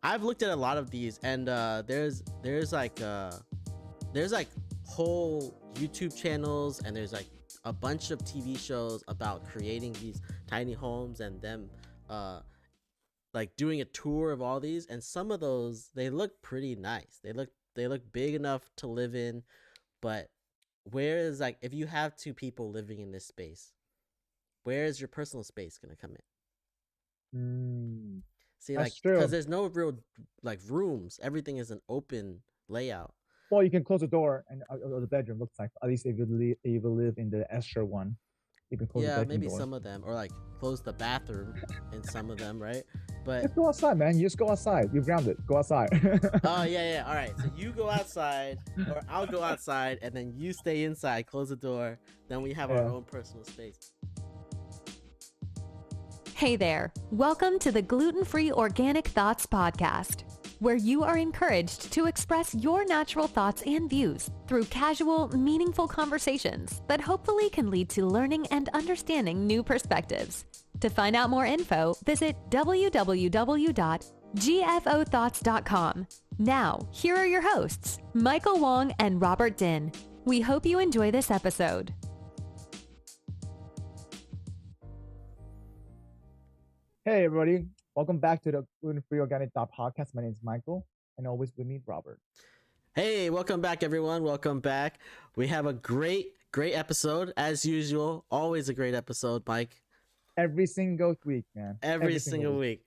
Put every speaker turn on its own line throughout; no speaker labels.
I've looked at a lot of these, and there's like whole YouTube channels, and there's like a bunch of TV shows about creating these tiny homes and them like doing a tour of all these, and some of those they look pretty nice. They look big enough to live in, but where is like if you have two people living in this space, where is your personal space gonna come in?
Mm,
See, like
that's
because
true.
there's no real like rooms. Everything is an open layout.
Well, you can close the door and the bedroom looks like. At least if you live in the extra one, you can close the
Yeah,
bedroom
maybe
doors.
some of them, or like close the bathroom in some of them, right? But
Just go outside, man. You just go outside. You're grounded. Go outside.
oh yeah. All right. So you go outside, or I'll go outside, and then you stay inside. Close the door. Then we have our
Yeah.
own personal space.
Hey there. Welcome to the Gluten-Free Organic Thoughts podcast, where you are encouraged to express your natural thoughts and views through casual, meaningful conversations that hopefully can lead to learning and understanding new perspectives. To find out more info, visit www.GFOThoughts.com. Now, here are your hosts, Michael Wong and Robert Din. We hope you enjoy this episode.
Hey, everybody. Welcome back to the Gluten Free Organic Thought podcast. My name is Michael, and always with me, Robert.
Hey, welcome back, everyone. Welcome back. We have a great episode as usual. Always a great episode, Mike.
Every single week, man.
Every single week.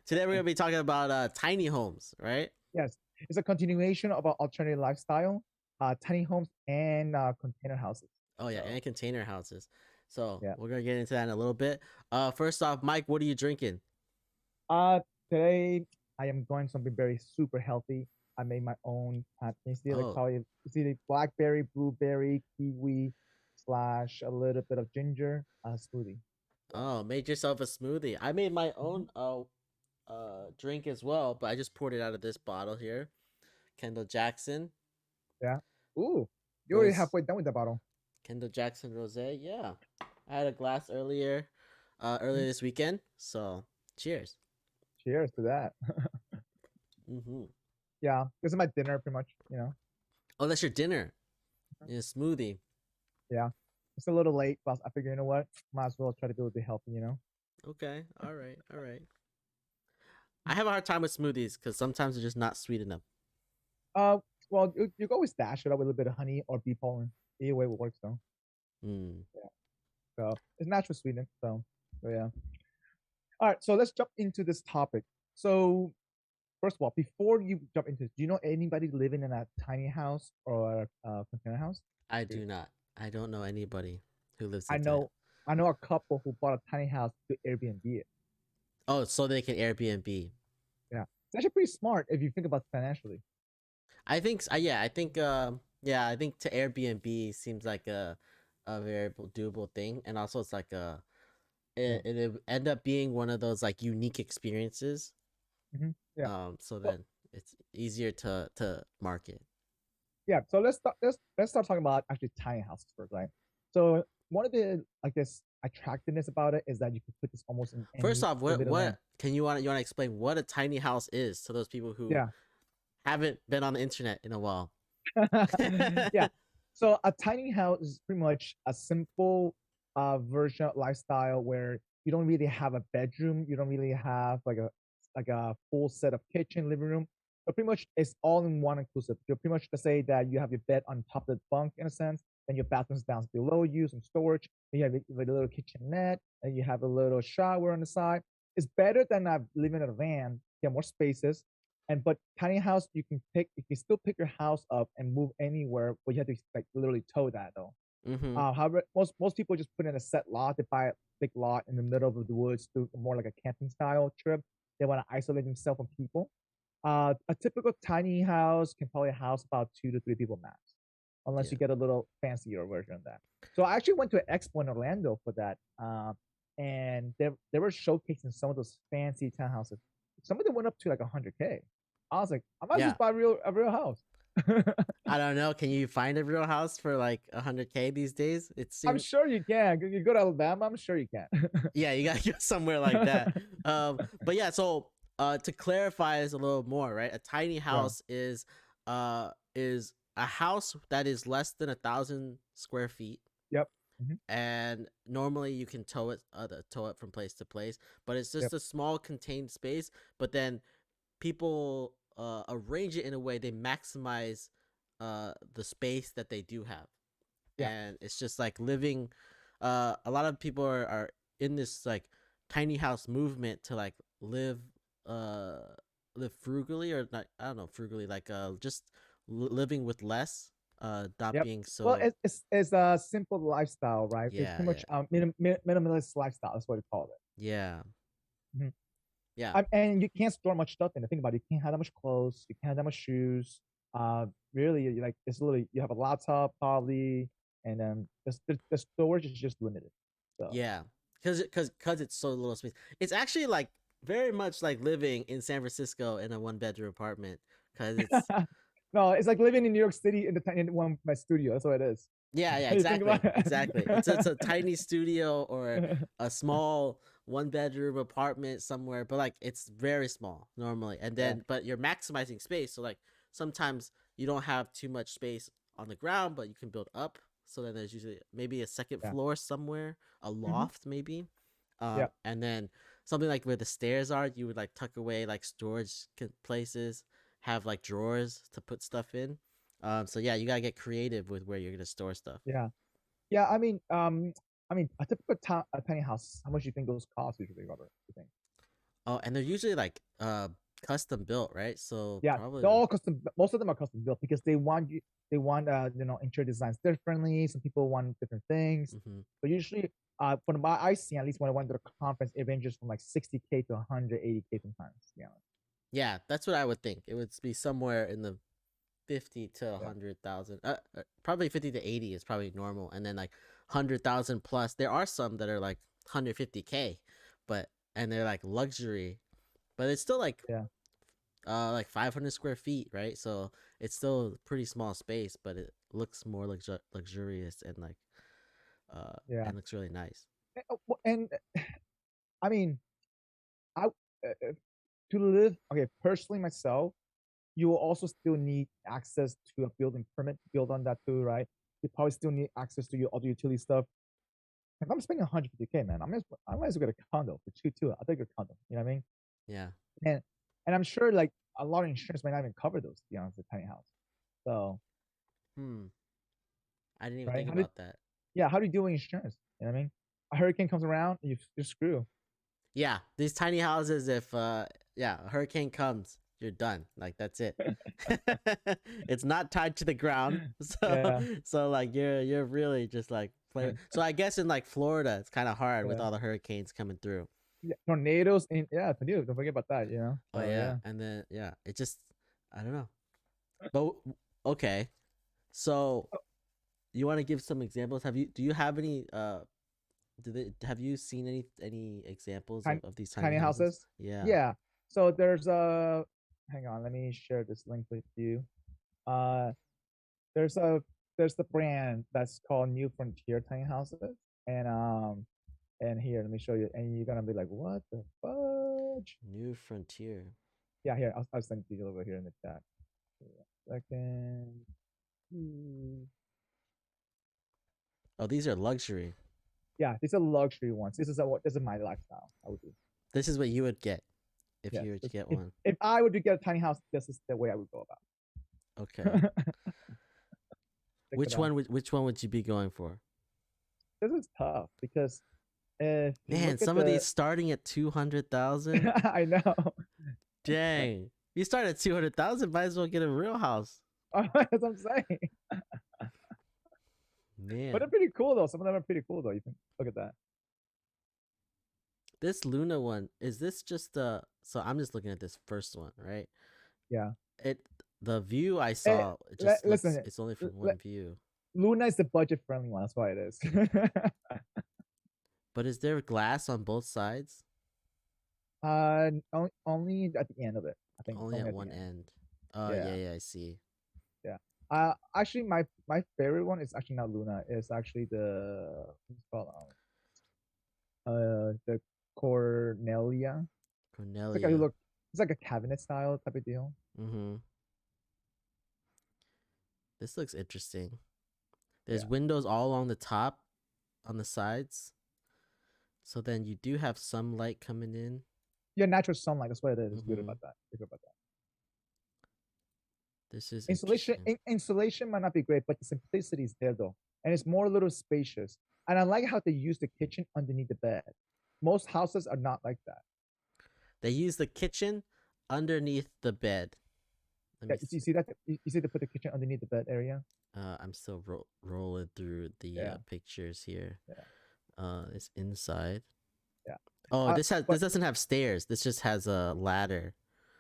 Today we're gonna be talking about tiny homes, right?
Yes, it's a continuation of our alternative lifestyle, tiny homes and container houses.
Oh yeah,
So,
and container houses. So
yeah.
we're gonna get into that in a little bit. First off, Mike, what are you drinking?
Today I am going something very super healthy. I made my own. Can you see like
Oh,
probably you see the blackberry, blueberry, kiwi slash a little bit of ginger smoothie. So,
oh, made yourself a smoothie. I made my own drink as well, but I just poured it out of this bottle here. Kendall Jackson
yeah. Ooh, you're already
Rose.
halfway done with the bottle.
Kendall Jackson Rosé. Yeah, I had a glass earlier this weekend. So cheers.
Cheers to that.
Mm-hmm.
Yeah, this is my dinner pretty much.
Oh, that's your dinner. Yeah, smoothie.
Yeah, it's a little late, but I figure you know what, might as well try to do it healthy.
Okay. All right. All right. I have a hard time with smoothies because sometimes they're just not sweet enough.
Uh, well, you can always dash it up with a little bit of honey or bee pollen. Either way, it works though.
Mm.
Yeah. So it's natural sweetness. So yeah. All right, so let's jump into this topic. So first of all, before you jump into this, do you know anybody living in a tiny house or a container house?
I do not. I don't know anybody who lives
I
in Thailand.
know, I know a couple who bought a tiny house to Airbnb it.
Oh, so they can Airbnb.
Yeah, it's actually pretty smart if you think about it financially.
I think. Yeah. I think. Yeah. I think to Airbnb seems like a very doable thing, and also it's like
Yeah.
it end up being one of those like unique experiences.
Yeah.
So
So
then it's easier to market.
yeah, so let's start talking about actually tiny houses first, right? So one of the I guess attractiveness about it is that you could put this almost in
First
any
off,
bit of land.
what can you want to explain what a tiny house is to those people who
Yeah.
haven't been on the internet in a while?
Yeah. So a tiny house is pretty much a simple version of lifestyle where you don't really have a bedroom, you don't really have like a full set of kitchen, living room, but pretty much it's all in one inclusive. You're pretty much to say that you have your bed on top of the bunk in a sense, then your bathroom's down below you, some storage, then you have a little kitchenette, and you have a little shower on the side. It's better than living in a van. You have more spaces, but tiny house, you can still pick your house up and move anywhere, but you have to like literally tow that though.
Mm-hmm.
However, most people just put in a set lot. They buy a big lot in the middle of the woods, do more like a camping style trip. They want to isolate themselves from people. A typical tiny house can probably house about 2 to 3 people max, unless
Yeah.
you get a little fancier version of that. So I actually went to an expo in Orlando for that, and they were showcasing some of those fancy townhouses. Some of them went up to like 100K. I was like, I might
Yeah.
just buy a real house.
I don't know. Can you find a real house for like 100K these days? It
I'm
seems.
sure you can. You go to Alabama, I'm sure you can.
Yeah, you gotta go somewhere like that. But yeah, so To clarify this a little more, right? A tiny
Yeah.
house is a house that is less than 1,000 square feet,
Yep. Hmm.
and normally you can tow it from place to place, but it's just
Yep.
a small contained space. But then people arrange it in a way they maximize the space that they do have,
Yeah.
and it's just like living. A lot of people are in this like tiny house movement to like uh live frugally, or not, I don't know, frugally, like just living with less, not
Yep.
being
Well,
so.
it's a simple lifestyle, right? It's
Yeah,
pretty
yeah,
much minimalist lifestyle. That's what they call it.
yeah,
Mhm.
yeah,
And you can't store much stuff in it. Think about it. You can't have that much clothes. You can't have that much shoes. Really, like it's literally you have a laptop probably, and then the storage is just limited. So
yeah. Because it's so little space. It's actually like very much like living in San Francisco in a one-bedroom apartment, because it's.
no, it's like living in New York City in one my studio. That's what it is.
Yeah, yeah,
You think about
exactly, exactly. It's a
it.
tiny studio or a small one-bedroom apartment somewhere, but like it's very small normally. And
Yeah.
then, but you're maximizing space, so like sometimes you don't have too much space on the ground, but you can build up. So then there's usually maybe a second
Yeah.
floor somewhere, a
Hmm.
loft maybe,
Yeah.
and then something like where the stairs are, you would like tuck away like storage places, have like drawers to put stuff in. So yeah, you gotta get creative with where you're gonna store stuff.
Yeah. Yeah. I mean, a typical a tiny house. How much do you think those cost usually, Robert? You think?
Oh, and they're usually like custom built, right? So
Yeah,
probably
they're
like.
all custom. Most of them are custom built because they want you. They want interior designs differently. Some people want different things.
Hmm.
But usually, from what I see, at least when I went to the conference, it ranges from like 60K to 180K sometimes. Yeah.
Yeah, that's what I would think. It would be somewhere in the 50 to
Yeah.
100,000. Probably 50 to 80 is probably normal, and then like 100,000 plus. There are some that are like 150K, but and they're like luxury, but it's still
Yeah.
like 500 square feet, right? So it's still a pretty small space, but it looks more luxurious
Yeah.
and looks really nice.
And I mean, I to live. Okay, personally myself, you will also still need access to a building permit to build on that too, right? You probably still need access to your other utility stuff. If I'm spending 150K, man, I might as well get a condo for two too. I'll take a condo. You know what I mean?
Yeah.
And and I'm sure like a lot of insurance might not even cover those. To be honest, with tiny house. So
Hmm. I didn't even
right,
think about that.
how do you deal with insurance? You know what I mean? A hurricane comes around, you're screwed.
Yeah, these tiny houses, if yeah, a hurricane comes, you're done. Like that's it. It's not tied to the ground. So
Yeah,
so like you're really just like play. So I guess in like Florida, it's kind of hard with
yeah.
all the hurricanes coming through.
Yeah, tornadoes and yeah, tornadoes. Don't forget about that.
Oh
So
yeah,
yeah,
and then yeah, it just, I don't know. But okay. So you want to give some examples? Do you have any have you seen any examples
tiny,
of these tiny
tiny
houses?
houses.
Yeah.
Yeah. So there's a. Hang on, let me share this link with you. Uh, there's a there's the brand that's called New Frontier Tiny Houses, and here let me show you, and you're gonna be like, what the fudge?
New Frontier.
Yeah, here I'll send you over here in the chat. Second. Hmm.
Oh, these are luxury.
Yeah, these are luxury ones. This is my lifestyle. I would do.
This is what you would get if
Yes.
you were to get one.
If I were to get a tiny house, this is the way I would go
Okay.
about. Check it out.
Which one would you be going for?
This is tough because if you
Man,
look at
some of these starting at 200,000.
I know.
Dang. You start at 200,000, might as well get a real house.
That's what I'm saying. But they're
Man.
pretty cool though. Some of them are pretty cool though. You can look at that.
This Luna one, is this just so I'm just looking at this first one, right?
Yeah.
It the view I
Eh,
saw, it just looks,
listen,
it's only from one view.
Luna is the budget friendly one. That's why it is.
But is there glass on both sides?
Only at the end of it. I think
Only at
the
one
end.
end. Oh,
Yeah.
yeah, I see.
Yeah. Actually, my favorite one is actually not Luna. It's actually the what's it called the Cornelia. It's like a
Cornelia.
little It's like a cabinet style type of deal.
Mm-hmm. This looks interesting. There's
Yeah.
windows all along the top, on the sides. So then you do have some light coming in.
Yeah, natural sunlight. That's what it is. It's good
Mm-hmm.
about that. It's good about that.
This is
Insulation
interesting.
insulation might not be great, but the simplicity is there though, and it's more a little spacious. And I like how they use the kitchen underneath the bed. Most houses are not like that.
They use the kitchen underneath the bed. Let
Yeah,
me
you
see.
see that? You see they put the kitchen underneath the bed area.
I'm still rolling through the
Yeah,
pictures here.
yeah,
It's inside.
yeah.
Oh, this
But
doesn't have stairs. This just has a ladder.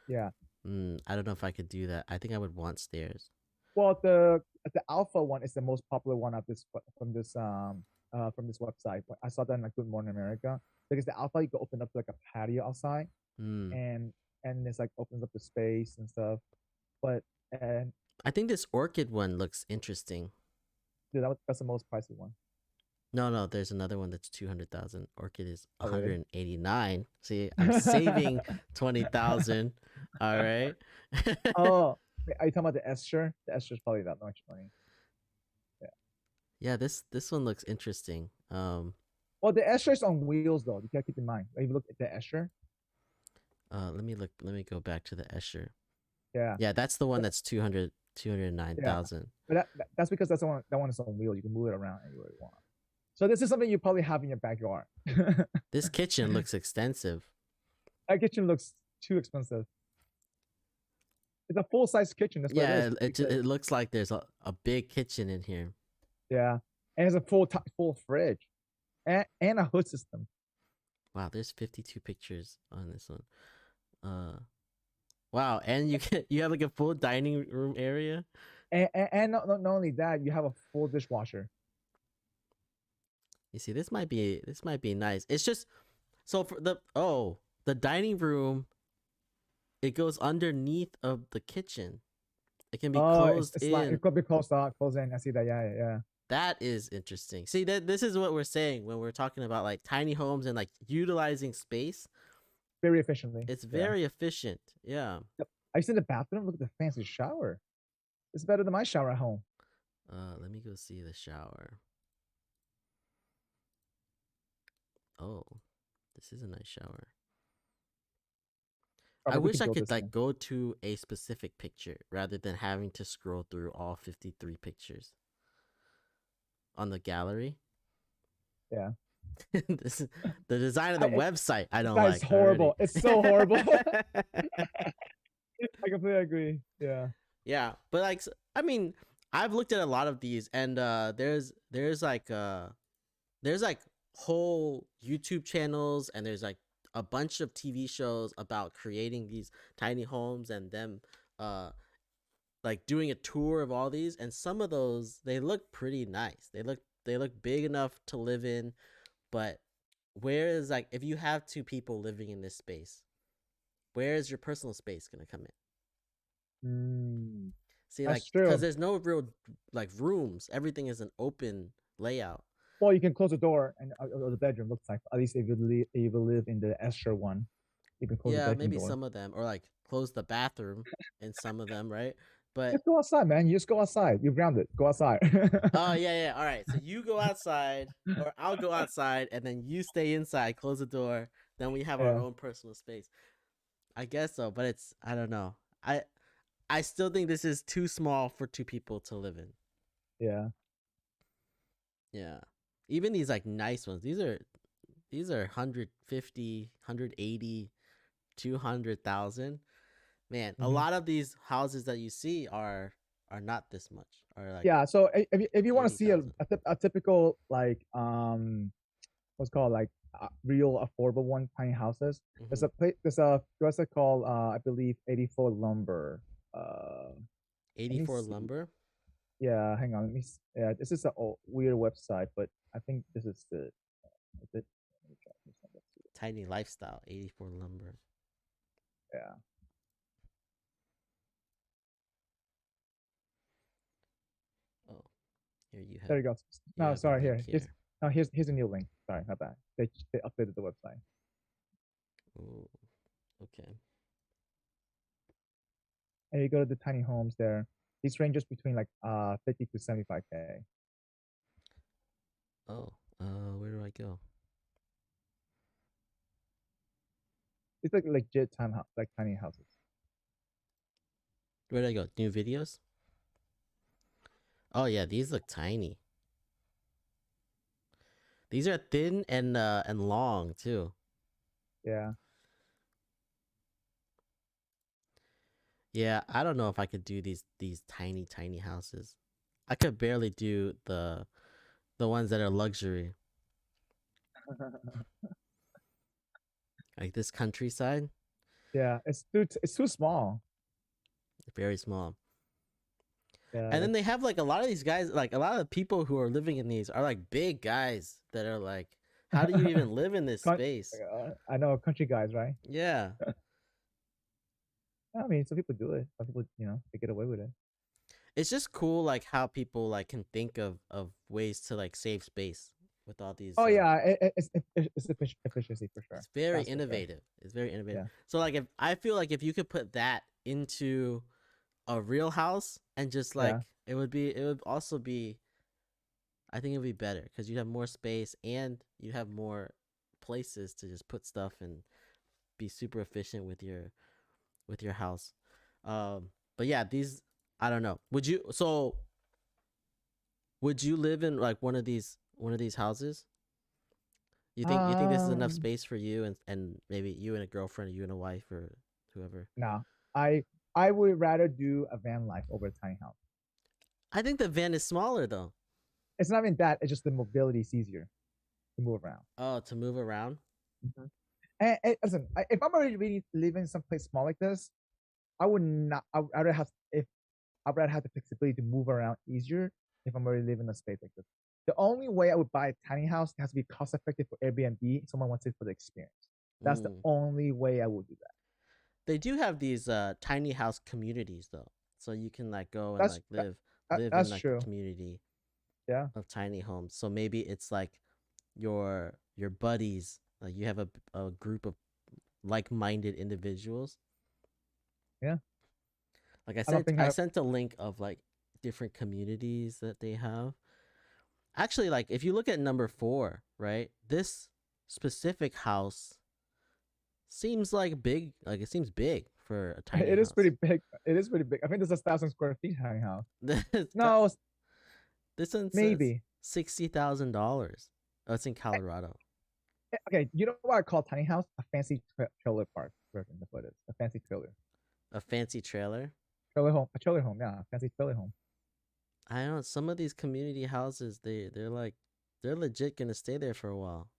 yeah.
I don't know if I could do that. I think I would want stairs.
Well, the alpha one is the most popular one of this from this website. I saw that in like Good Morning America because the alpha you can open up like a patio outside
Mm.
and it's like opens up the space and stuff. But and
I think this orchid one looks interesting.
dude, that's the most pricey one.
No, there's another one that's 200,000. Orchid is
Oh, really?
189. See, I'm saving 20,000. All right.
Oh, are you talking about the Escher? The Escher's probably that much money. Yeah.
Yeah, this one looks interesting.
Well, the Escher's on wheels though. You gotta keep in mind. If you look at the Escher.
Let me look. Let me go back to the Escher.
Yeah.
Yeah, that's the one
But-
that's 209,000.
But that's because that's the one that one is on wheel. You can move it around anywhere you want. So this is something you probably have in your backyard.
This kitchen looks extensive.
That kitchen looks too expensive. It's a full size kitchen. That's what
Yeah,
it is.
it looks like there's a big kitchen in here.
Yeah, and it's a full fridge, and a hood system.
Wow, there's 52 pictures on this one. Wow, and you have like a full dining room area.
And not only that, you have a full dishwasher.
You see, this might be nice. It's just so for the dining room, it goes underneath of the kitchen. It can be closed
it's
in.
like it could be closed out, closed in. I see that. Yeah.
That is interesting. See, that this is what we're saying when we're talking about like tiny homes and like utilizing space.
Very efficiently.
It's very efficient. Yeah.
Yep. I see the bathroom. Look at the fancy shower. It's better than my shower at home.
Let me go see the shower. Oh, this is a nice shower. I wish I could like go to a specific picture rather than having to scroll through all 53 pictures on the gallery.
Yeah.
This is the design of the website. I don't
like.
It's
horrible.
Already.
It's so horrible. I completely agree. Yeah.
Yeah, but like, I mean, I've looked at a lot of these, and there's like whole YouTube channels, and there's like a bunch of TV shows about creating these tiny homes and them like doing a tour of all these, and some of those they look pretty nice. They look big enough to live in, but where is like if you have two people living in this space, where is your personal space gonna come in? See,
that's
like
true.
because there's no real like rooms. Everything is an open layout.
Well, you can close the door and the bedroom looks like. At least if you live in the Escher one, you can close the bedroom
maybe
door.
some of them, or like close the bathroom in some of them, right? But
just go outside, man. You just go outside. You're grounded. Go outside.
Oh yeah. All right. So you go outside, or I'll go outside, and then you stay inside. Close the door. Then we have our own personal space. I guess so, but I don't know. I still think this is too small for two people to live in.
Yeah.
Yeah. Even these like nice ones. These are 150, 180, 200,000. Man, a lot of these houses that you see are not this much. Are like
yeah. So if you want to see a typical like what's called like real affordable one, tiny houses. There's a website called I believe 84 Lumber.
84 Lumber.
Yeah, hang on. Let me. Yeah, this is a weird website, but I think this is the. Is it?
Tiny Lifestyle 84 Lumber.
Yeah.
Oh, here you have.
There you go. No, sorry. Here's a new link. Sorry, not bad. They updated the website.
Oh, okay.
and you go to the tiny homes there. These ranges between like 50 to 75K.
Oh, where do I go?
It's like legit like tiny houses.
Where do I go? New videos? Oh yeah, these look tiny. These are thin and long too.
Yeah.
Yeah, I don't know if I could do these tiny houses. I could barely do the ones that are luxury, like this countryside,
Yeah, it's too small.
very small.
Yeah,
And then
like
they have like a lot of these guys, like a lot of the people who are living in these are like big guys that are like, how do you even live in this
Coun-
space?
I know country guys, right?
Yeah.
I mean, some people do it. Some people, they get away with it.
It's just cool like how people like can think of ways to like save space with all these
Oh yeah, it's efficiency for sure.
it's very
That's for sure.
innovative. It's very innovative.
Yeah.
So like if I feel like if you could put that into a real house and just like
Yeah.
it would also be, I think it would be better because you'd have more space and you'd have more places to just put stuff and be super efficient with your house. But yeah, these, I don't know. Would you live in like one of these houses? You think this is enough
Um.
space for you and maybe you and a girlfriend, or you and a wife, or whoever?
No, I would rather do a van life over a tiny house.
I think the van is smaller though.
It's not even that. It's just the mobility is easier to move around.
Oh, to move around.
Mhm. And listen, if I'm already really living someplace small like this, I would not. I would rather have if I'd rather have the flexibility to move around easier if I'm already living in a space like this. The only way I would buy a tiny house has to be cost effective for Airbnb. Someone wants it for the experience. That's the
Mm.
only way I would do that.
They do have these tiny house communities though, so you can like go and
That's
like
that,
live in
that's
like a
true.
community
Yeah.
of tiny homes. So maybe it's like your buddies, like you have a group of like-minded individuals.
Yeah.
Like
I don't think
I
I.
sent a link of like different communities that they have. Actually, like if you look at number 4, right? This specific house seems like big, like it seems big for a tiny
It is pretty
house.
big. It is pretty big. I think there's 1,000 square feet tiny house.
this
No,
this one says
maybe.
$60,000. Oh, it's in Colorado.
Okay, you know what I call tiny house? A fancy trailer park version. That's what it is. A fancy trailer.
A fancy trailer.
Trailer home. A trailer home. Yeah, a fancy trailer home.
I don't know, some of these community houses, they're like they're legit gonna stay there for a while.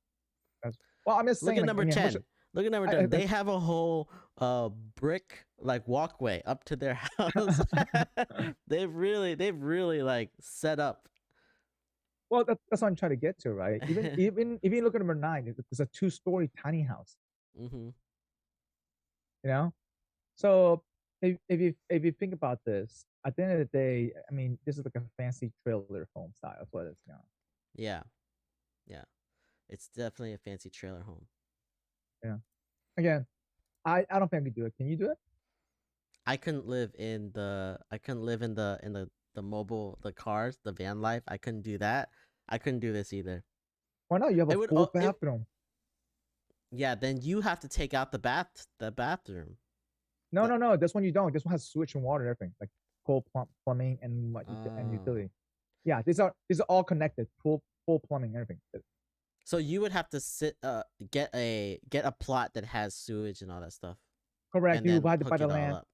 That's, well, I'm just
Look
saying,
at
like, I
number
mean,
10. Look at number
I,
10. They have a whole brick like walkway up to their house. They've really like set up.
well, that's what I'm trying to get to, right? Even if you look at number 9, it's a 2-story tiny house.
Hmm.
You know, so if you think about this, at the end of the day, I mean, this is like a fancy trailer home style. That's what it is.
Yeah. Yeah. It's definitely a fancy trailer home.
Yeah. Again, I don't think I could do it. Can you do it?
I couldn't live in the mobile, the cars, the van life. I couldn't do that. I couldn't do this either.
Why not? You have a
It would
full
it
bathroom.
Yeah, then you have to take out the bathroom.
No,
The
no, no. This one you don't. This one has sewage and water and everything, like pool plumbing and
Oh.
utility. Yeah, these are all connected. Pool plumbing, everything.
So you would have to get a plot that has sewage and all that stuff,
Correct.
and
You
then
buy
hook
the
it all
land.
up.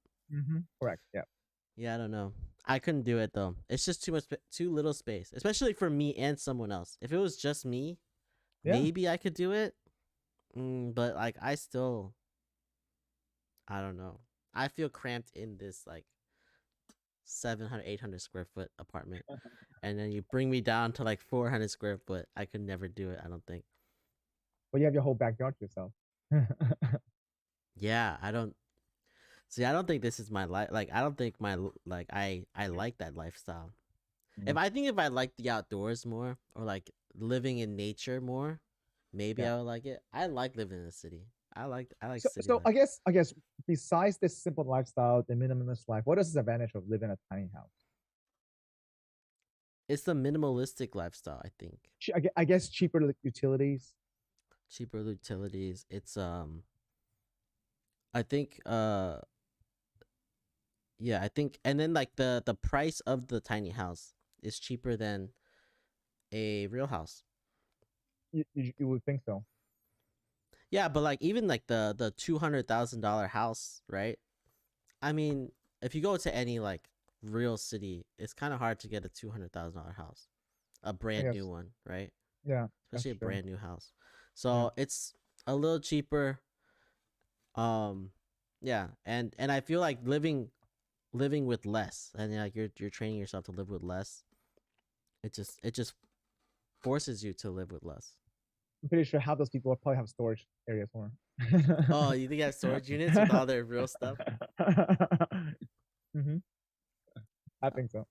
Correct. Yeah.
Yeah, I don't know. I couldn't do it though. It's just too little space, especially for me and someone else. If it was just me,
Yeah.
maybe I could do it. But like I don't know. I feel cramped in this like 700, 800 square foot apartment, and then you bring me down to like 400 square foot. I could never do it, I don't think.
Well, you have your whole backyard to yourself.
Yeah, I don't see. I don't think this is my life. Like, I don't think like I like that lifestyle.
Mm,
If I like the outdoors more, or like living in nature more, maybe
yeah.
I would like it. I like living in the city. I like
So,
city
so
life.
I guess besides this simple lifestyle, the minimalist life, what is the advantage of living in a tiny house?
It's the minimalistic lifestyle, I think.
I guess cheaper utilities.
Cheaper utilities. It's I think yeah, I think, and then like the price of the tiny house is cheaper than a real house.
You would think so.
Yeah, but like even like the $200,000 house, right? I mean, if you go to any like real city, it's kind of hard to get a $200,000 house, a
I
brand new
guess.
one, right?
Yeah,
Especially
that's
a
true.
brand new house.
Yeah.
So it's a little cheaper. Um, yeah, and I feel like living with less, and like you're training yourself to live with less. It just forces you to live with less.
I'm pretty sure half those people probably have storage areas more.
Oh, you think I have storage units with all their real stuff?
hmm I
Uh,
think so.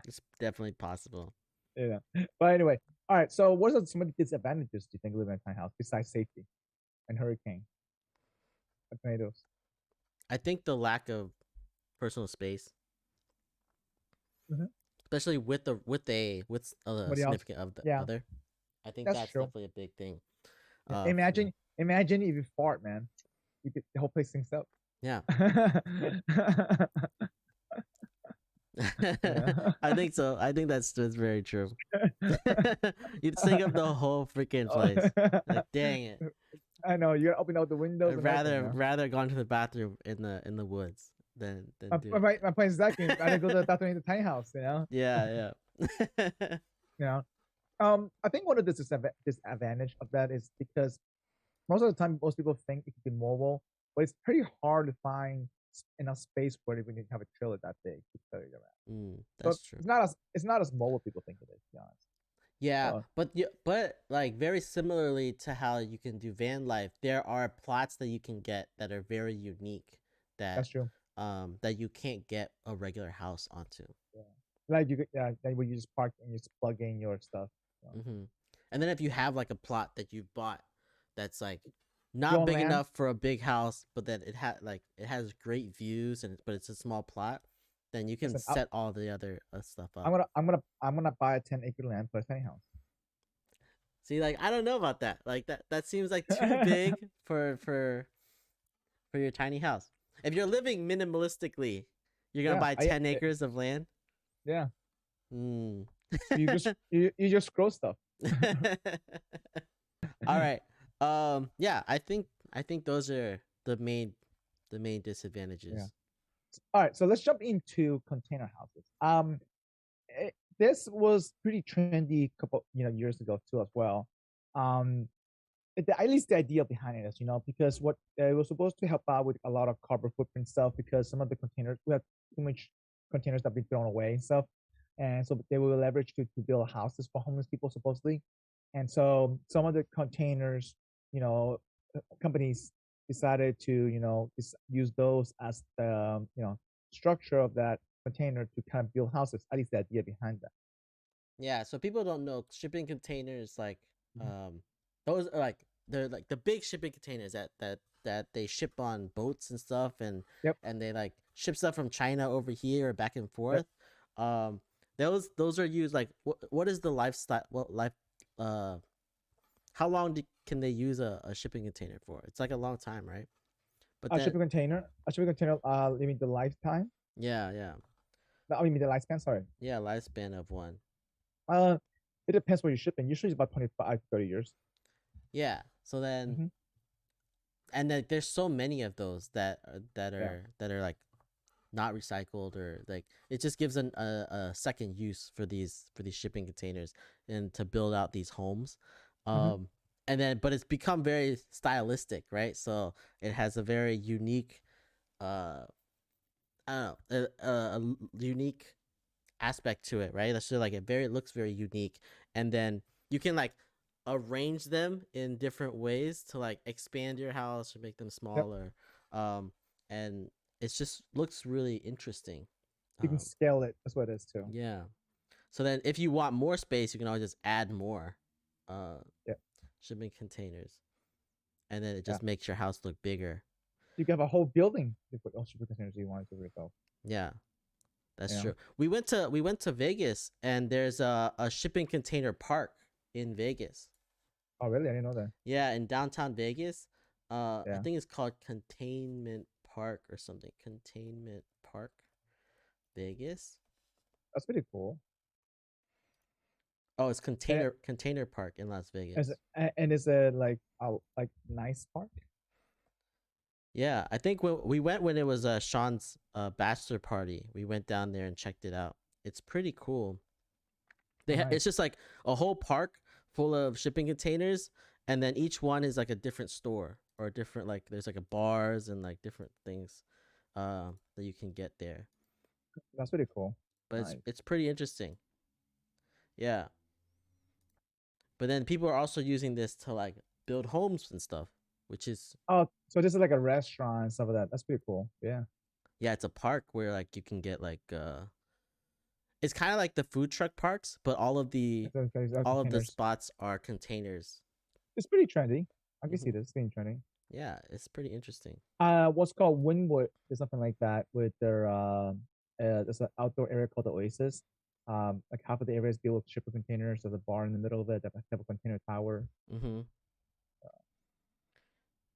It's definitely possible.
Yeah. But anyway, all right. So, what are some of the disadvantages do you think living in a tiny house besides safety and hurricane and tornadoes?
I think the lack of personal space,
hmm
especially with a
Somebody else.
significant of the
Yeah,
other, I think
that's
that's
true.
definitely a big thing.
Yeah.
For me.
Imagine if you fart, man. The whole place stinks up.
Yeah.
Yeah.
I think so. I think that's very true. You'd sink up the whole freaking place. Like, dang it.
I know you gotta open out the windows
I'd
and everything.
rather gone to the bathroom in the woods than do it.
My point is exactly. I didn't go to the bathroom in the tiny house.
Yeah, yeah.
You know. I think one of the disadvantage of that is because most of the time most people think it could be mobile, but it's pretty hard to find enough space for it when you have a trailer that big to carry it around. So
That's true.
it's not as mobile people think it is, to be honest.
Yeah,
So
but like very similarly to how you can do van life, there are plots that you can get that are very unique that
that's true.
that you can't get a regular house onto.
Yeah. Like like where you just park and you just plug in your stuff. So.
hmm And then if you have like a plot that you bought that's like
Your
not
own
big
land.
enough for a big house, but then it has great views but it's a small plot, then you can
Listen,
set all the other stuff up.
I'm gonna buy a 10-acre land for a tiny house.
See, like I don't know about that. Like that seems like too big for your tiny house. If you're living minimalistically, you're gonna
Yeah,
buy 10 acres of land.
yeah.
Mm.
You just grow stuff.
All right. Yeah, I think those are the main disadvantages.
Yeah. All right, so let's jump into container houses. This was pretty trendy a couple years ago too as well. At least the idea behind it is because what it was supposed to help out with a lot of carbon footprint stuff because some of the containers we have too much containers that have been thrown away and stuff, and so they will leverage to build houses for homeless people supposedly, and so some of the containers, companies decided to use those as the structure of that container to kind of build houses. At least the idea behind that.
Yeah, so people don't know shipping containers like
Mhm.
those are like they're like the big shipping containers that they ship on boats and stuff
Yep.
and they like ship stuff from China over here or back and
Yep.
forth. Um those are used like what is the lifestyle life uh how long can they use a shipping container for? It's like a long time, right? But
A
then
shipping container. A shipping container. You mean the lifetime?
yeah.
No, I mean the lifespan. Sorry.
Yeah, lifespan of one.
Uh, it depends where you're shipping. Usually it's about 25 to 30 years.
Yeah. So then
hmm
and like there's so many of those
Yeah.
that are like not recycled or like it just gives a second use for these shipping containers and to build out these homes.
hmm
um and then but it's become very stylistic, right? So it has a very unique uh I don't know unique aspect to it, right? That's just like it looks very unique, and then you can like arrange them in different ways to like expand your house or make them
Yep.
smaller. And it just looks really interesting.
You can
um
scale it. That's what it is too.
yeah, so then if you want more space you can always just add more uh
Yeah.
shipping containers. and then it
Yeah.
just makes your house look bigger.
You can have a whole building to put all shipping containers you wanted to for yourself.
Yeah, that's
You know?
true. We went to Vegas, and there's a shipping container park in Vegas.
Oh, really? I didn't know that.
Yeah, in downtown Vegas. I
Yeah.
think it's called Containment Park or something. Containment Park, Vegas.
That's pretty cool.
Oh, it's
And it,
Container Park in Las Vegas.
and is it like a nice park?
Yeah, I think when we went when it was Sean's bachelor party, we went down there and checked it out. It's pretty cool.
Oh, nice.
It's just like a whole park full of shipping containers, and then each one is like a different store or a different, like there's like a bars and like different things that you can get there.
That's pretty cool.
But
Nice.
it's pretty interesting. Yeah. But then people are also using this to like build homes and stuff, which is
Oh, so this is like a restaurant and stuff like that. That's pretty cool. Yeah.
yeah, it's a park where like you can get like it's kind of like the food truck parks, but all of the
Containers.
spots are containers.
It's pretty trendy. I can
Mhm.
see this being trendy.
Yeah, it's pretty interesting.
What's called Wynwood is something like that with their there's an outdoor area called the Oasis. Like half of the area is built with shipping containers. There's a bar in the middle of it. They have a container tower.
Mm-hmm.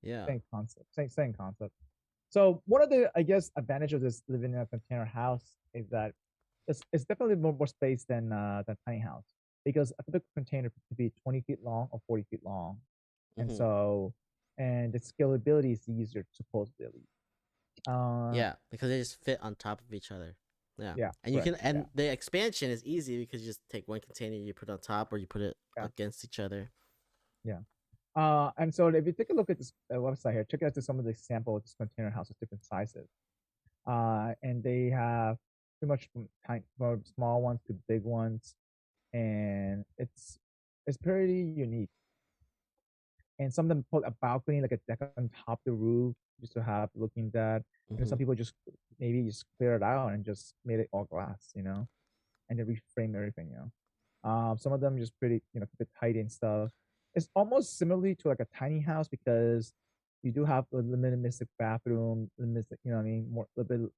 Yeah.
Same concept. Same concept. So one of the, I guess, advantage of this living in a container house is that it's definitely more space than tiny house, because a typical container could be 20 feet long or 40 feet long, and
Mm-hmm.
so and the scalability is easier supposedly.
Yeah, because they just fit on top of each other. Yeah.
Yeah,
And you
correct,
can, and the expansion is easy because you just take one container, you put it on top, or you put it
Yeah.
against each other.
Yeah. And so if you take a look at this website here, check out some of the example of this container houses, different sizes. And they have pretty much from small ones to big ones, and it's pretty unique. And some of them put a balcony, like a deck on top of the roof, just to have looking that. And
Mm-hmm.
some people just maybe just clear it out and just made it all glass, and then reframe everything. Some of them just pretty, keep it tight and stuff. It's almost similarly to like a tiny house, because you do have a limited bathroom, limited, what I mean, more a little bit,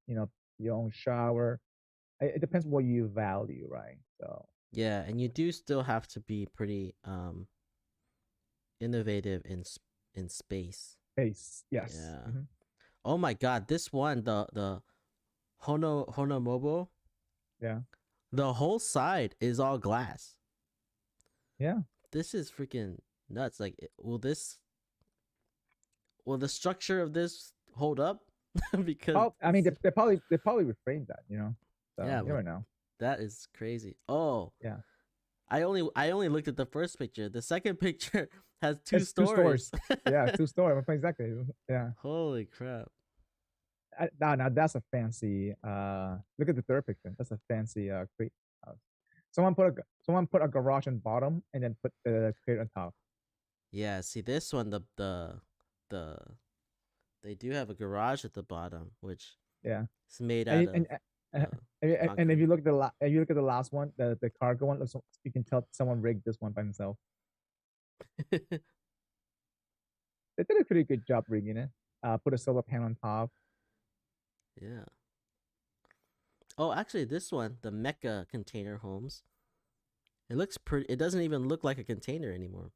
your own shower. It depends what you value, right? So
Yeah, and you do still have to be pretty innovative in space.
space, yes.
Yeah.
Mhm.
Oh my God, this one, the Honomobo,
Yeah,
the whole side is all glass.
yeah.
This is freaking nuts. Like, will the structure of this hold up? Because
Oh, I mean, they probably reframed that, So
yeah,
you never know.
that is crazy. Oh,
Yeah.
I only looked at the first picture. The second picture has two
It's
stories.
2 stories. Yeah, 2 stories. Exactly. Yeah.
Holy crap.
Now that's a fancy. Look at the third picture. That's a fancy crate house. Someone put a garage on bottom and then put the crate on top.
Yeah, see this one, the they do have a garage at the bottom, which
Yeah.
is made
And
out
you-
of
and if you
concrete.
look at the last one, the cargo one, you can tell someone rigged this one by himself. They did a pretty good job rigging it. Put a solar panel on top.
Yeah. Oh, actually, this one, the Mecca container homes, it looks pretty. It doesn't even look like a container anymore.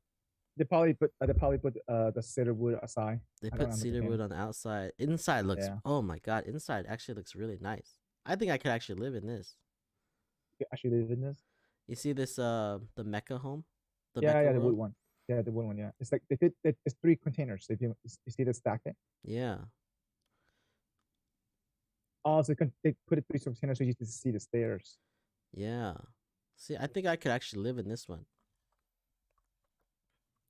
They probably put the cedar wood aside.
They
I don't
put
know the
cedar wood
container.
on the outside. Inside looks.
Yeah.
Oh my God! Inside actually looks really nice. I think I could actually live in this.
You actually live in this.
You see this? The Mecca home, the
Yeah,
Mecca
the wood
world.
one. Yeah, the wood one. Yeah, it's like they fit. It's 3 containers. If you see the stacking.
Yeah.
Also, they put it 3 containers so you can see the stairs.
Yeah. See, I think I could actually live in this one.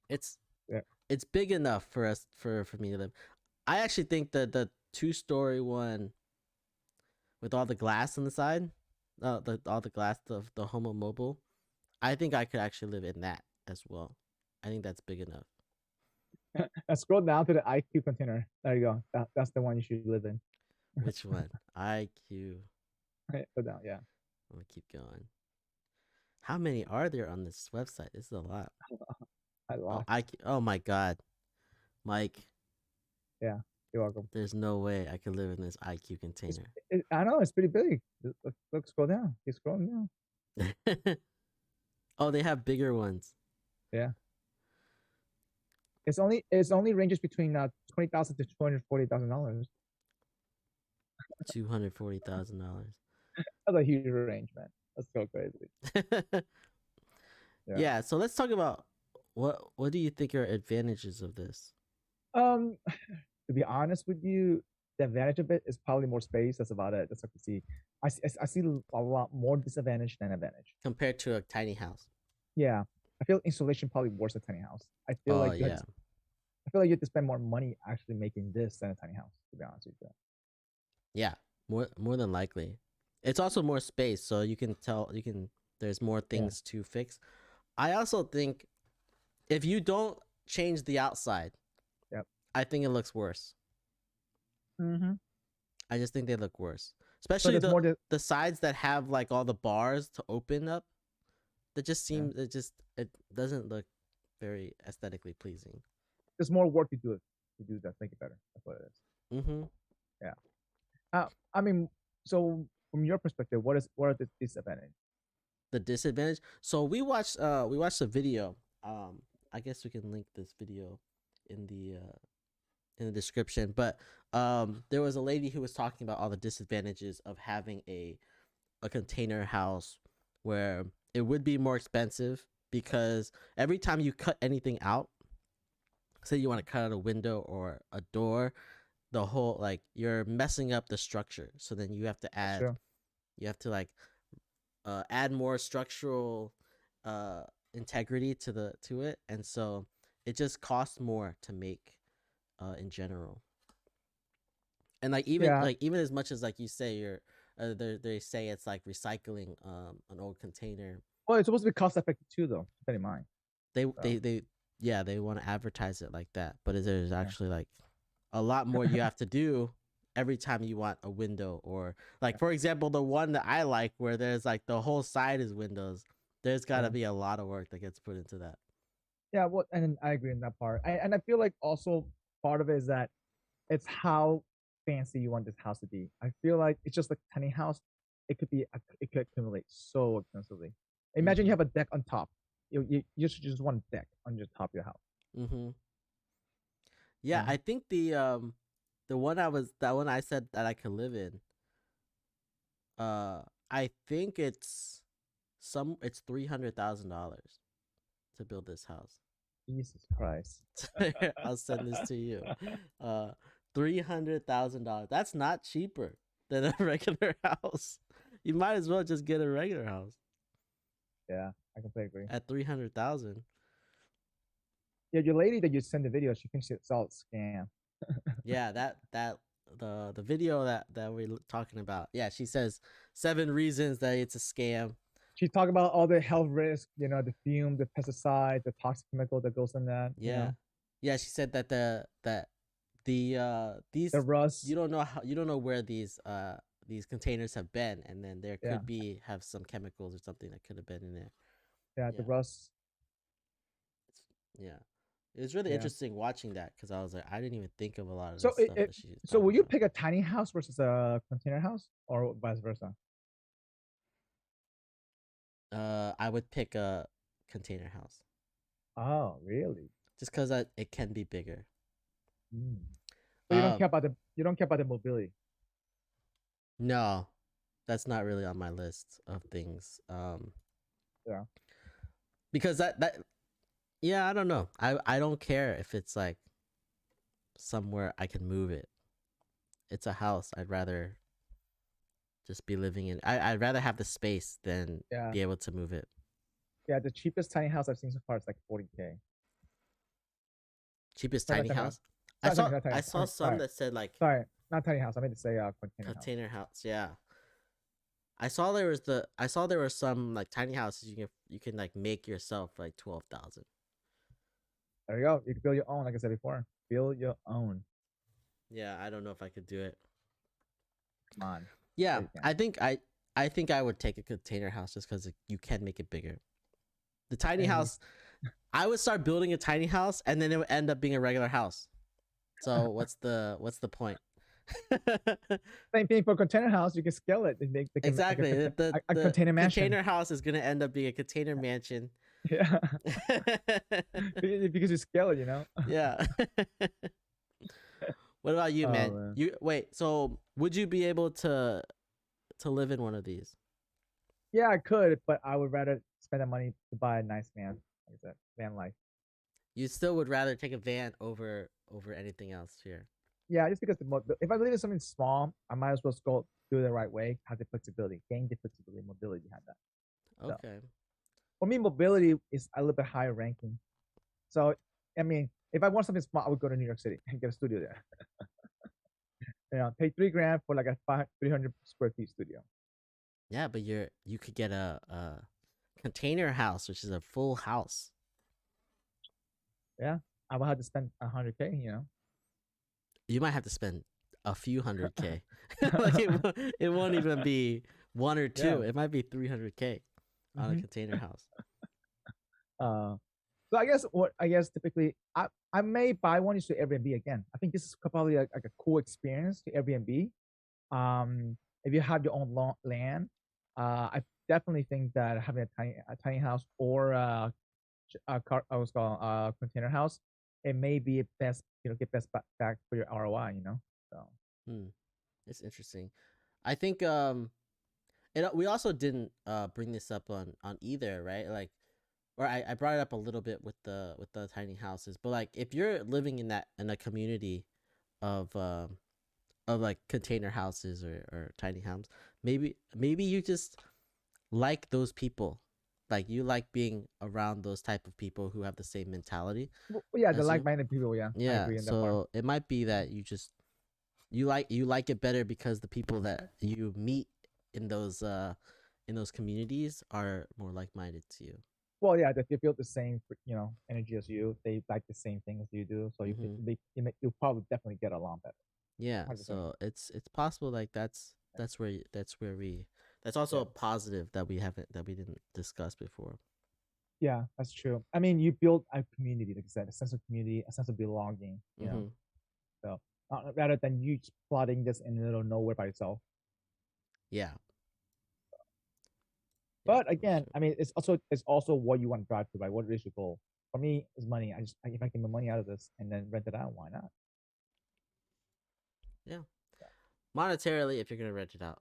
It's
Yeah.
it's big enough for us for me to live. I actually think that the 2-story one with all the glass on the side, all the glass of the Homo Mobile, I think I could actually live in that as well. I think that's big enough.
Scroll down to the IQ container. There you go. That's the one you should live in.
Which one? IQ.
Go down. Yeah.
I'm gonna keep going. How many are there on this website? This is a lot.
I
Oh,
lost.
IQ. Oh my God. Mike,
Yeah, you're welcome.
there's no way I could live in this IQ container.
I know it's pretty big. Look, scroll down. Keep scrolling down.
Oh, they have bigger ones.
Yeah. It's only ranges between $20,000 to $240,000.
$240,000.
That's a huge range, man. That's so crazy. Yeah.
Yeah. So let's talk about what do you think are advantages of this?
To be honest with you, the advantage of it is probably more space. That's about it. That's what I see. I see a lot more disadvantage than advantage.
Compared to a tiny house.
Yeah, I feel insulation probably worse than tiny house. I feel like
yeah.
I feel like you have to spend more money actually making this than a tiny house. To be honest with you.
Yeah, more than likely. It's also more space, so you can there's more things to fix. I also think if you don't change the outside,
Yep.
I think it looks worse.
Mm-hmm.
I just think they look worse.
So
Especially
there's
the sides that have like all the bars to open up. That just seems it doesn't look very aesthetically pleasing.
there's more work to do that, make it better. That's what it is.
Mm-hmm.
Yeah. I mean, so from your perspective, what are the disadvantages?
The disadvantage. So we watched a video. I guess we can link this video in the description. But there was a lady who was talking about all the disadvantages of having a container house where it would be more expensive because every time you cut anything out, say you want to cut out a window or a door, the whole like you're messing up the structure. So then you have to add
Sure.
you have to like add more structural integrity to it, and so it just costs more to make in general. And like even as much as like you say you're they say it's like recycling an old container.
Well, it's supposed to be cost effective too, though. Keep in mind.
They want to advertise it like that, but there's actually like a lot more you have to do every time you want a window, or like for example the one that I like where there's like the whole side is windows. There's got to be a lot of work that gets put into that.
Yeah, well, and I agree in that part. And I feel like also part of it is that it's how fancy you want this house to be. I feel like it's just like a tiny house. It could accumulate so expensively. Imagine you have a deck on top. You should just want a deck on your top of your house.
Mm-hmm. Yeah, I think the one I said that I could live in. I think it's $300,000 to build this house.
Jesus Christ!
I'll send this to you. $300,000. That's not cheaper than a regular house. You might as well just get a regular house.
Yeah, I completely agree.
At $300,000.
Yeah, your lady that you send the video, she thinks it's all scam.
Yeah, the video that we're talking about. Yeah, she says 7 reasons that it's a scam.
She talked about all the health risks, the fume, the pesticide, the toxic chemical that goes in that.
Yeah. Yeah, she said that these
the rust.
You don't know where these containers have been, and then there could have some chemicals or something that could have been in there.
Yeah, the rust.
Yeah. It was really interesting watching that because I was like, I didn't even think of a lot of this stuff that she's
So will you
about.
pick a tiny house versus a container house, or vice versa?
I would pick a container house.
Oh, really?
Just because it can be bigger.
So you don't care about the mobility.
No, that's not really on my list of things.
Yeah.
Because yeah, I don't know. I don't care if it's like somewhere I can move it. It's a house. I'd rather just be living in. I'd rather have the space than be able to move it.
Yeah, the cheapest tiny house I've seen so far is like $40K.
Cheapest tiny house? I saw some that said like.
Sorry, not tiny house. I meant to say
container house. Yeah. I saw there were some like tiny houses you can like make yourself like 12,000.
There you go. You can build your own, like I said before. Build your own.
Yeah, I don't know if I could do it.
Come on.
Yeah, I think I would take a container house just because you can make it bigger. The tiny house, I would start building a tiny house and then it would end up being a regular house. So what's the point?
Same thing for container house. You can scale it. They can make
Exactly.
a
The
container mansion.
container house is gonna end up being a container mansion.
Yeah, because you scale it,
Yeah. What about you,
Oh
man?
man.
You wait. So would you be able to live in one of these?
Yeah, I could, but I would rather spend the money to buy a nice van. Like I said, van life.
You still would rather take a van over anything else here.
Yeah, just because if I live in something small, I might as well go do it the right way, have the flexibility, gain the flexibility, mobility, have that. So
Okay.
for me, mobility is a little bit higher ranking. So I mean, if I want something small, I would go to New York City and get a studio there. Pay $3,000 for like a 300 square feet studio.
Yeah, but you could get a container house, which is a full house.
Yeah, I would have to spend $100K.
You might have to spend a few hundred K. Like it won't even be one or two.
Yeah.
It might be 300K on a
Mhm.
container house.
So I guess typically I may buy one to Airbnb again. I think this is probably like a cool experience to Airbnb. If you have your own land, I definitely think that having a tiny house or I was called container house, it may be best get best back for your ROI. So
Hmm. It's interesting. I think we also didn't bring this up on either, right? Like, or I brought it up a little bit with the tiny houses, but like if you're living in a community of like container houses or tiny homes, maybe you just like those people, like you like being around those type of people who have the same mentality
yeah, the
as you.
like-minded people. Yeah, I
Yeah,
agree in that part.
so it might be that you like it better because the people that you meet in those communities are more like-minded to you.
Well, yeah, they feel the same energy as you. They like the same things you do, so
Hmm.
you'll probably definitely get along better.
Yeah,
100%.
so it's possible, like that's also
Yeah.
a positive that we didn't discuss before.
Yeah, that's true. I mean, you build a community, like I said, a sense of community, a sense of belonging.
Hmm.
So rather than you just plotting this in the middle of nowhere by yourself.
Yeah. Yeah,
But
for
again,
sure.
I mean, it's also what you want to drive to, right? What is your goal? For me, it's money. If I get my money out of this and then rent it out, why not?
Yeah, monetarily, if you're gonna rent it out,